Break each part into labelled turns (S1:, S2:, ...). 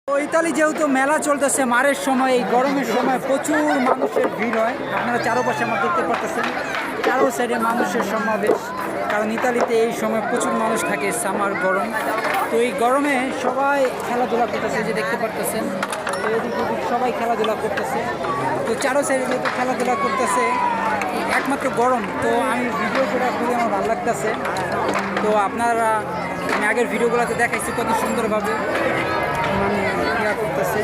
S1: Italy যেহেতু মেলা চলতেছে মারের সময়, এই গরমের সময় প্রচুর মানুষের ভিড় হয়। আপনারা চারপাশে আমার দেখতে পাচ্ছেন, চারো সাইডে মানুষের সমাবেশ। কারণ ইতালিতে এই সময় প্রচুর মানুষ থাকে, সামার গরম। তো এই গরমে সবাই খেলাধুলা করতেছে, যে দেখতে পাচ্ছেন। তো এদিক ওদিক সবাই খেলাধুলা করতেছে। তো চারো সাইডে যেহেতু খেলাধুলা করতেছে, একমাত্র গরম। তো আমি ভিডিও করে খুবই আমার ভালো লাগতেছে। তো আপনারা আমি আগের ভিডিওগুলোতে দেখাইছি কত সুন্দরভাবে মানে ইয়া করতেছে।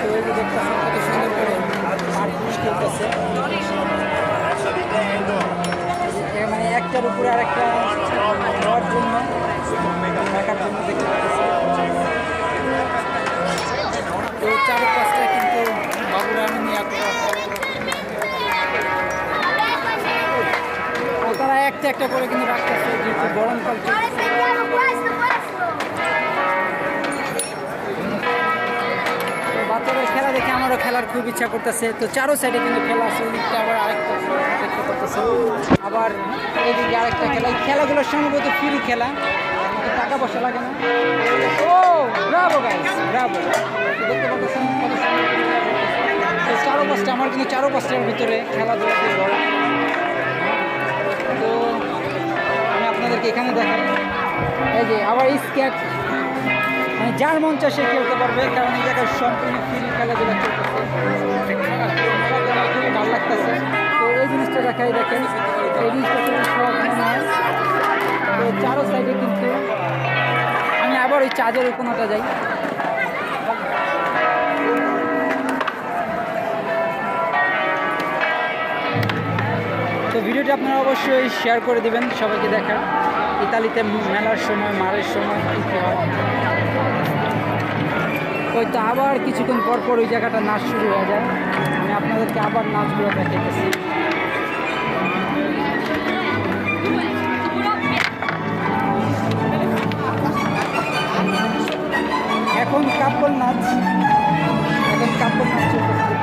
S1: তো এই যে দেখতেছেন কত সুন্দর করে মারপিট করতেছে, মানে একটার উপরে আরেকটা দেওয়ার জন্য, দেখার জন্য দেখতে পাচ্ছি। তো চারপাশটা কিন্তু বাবুরা নিয়ে তারা একটা একটা করে কিন্তু রাখতেছে, যেহেতু গরমকাল চলছে। বাচ্চাদের খেলা দেখে আমারও খেলার খুব ইচ্ছা করতেছে। তো চারো সাইডে কিন্তু খেলা আছে, ওইদিকটা আবার আরেকটা দেখতে করতেছে, আবার এইদিকে আরেকটা খেলা। এই খেলাগুলো সম্ভবত ফ্রি খেলা, টাকা পয়সা লাগে না। ও ব্রাভো গাইস, ব্রাভো! দেখতে পাচ্ছেন কত সুন্দর। চারো পাঁচটা, আমার কিন্তু চারো পাঁচটার ভিতরে খেলাধুলা দিয়ে ভরা। তো আমি আপনাদেরকে এখানে দেখাই, এই যে আবার স্কেট, মানে যার মন চায় সে খেলতে পারবে, কারণ এই জায়গায় সম্পূর্ণ ফ্রি খেলাধুলা চলতেছে। খুবই ভালো লাগতেছে। তো এই জিনিসটা দেখাই, দেখেন এই জিনিসটা খুবই সহজ মনে হয়। তো চারো সাইডে কিন্তু আমি আবার ওই চার্জের কোনোটা যাই। তো ভিডিওটি আপনারা অবশ্যই শেয়ার করে দিবেন সবাইকে দেখার। ইতালিতে মেলার সময়, মারের সময় কী হয়। হয়তো আবার কিছুক্ষণ পর পর ওই জায়গাটা নাচ শুরু হয়ে যায়। আমি আপনাদেরকে আবার নাচগুলো দেখাইতেছি। এখন কাপড় নাচ, চলতেছে।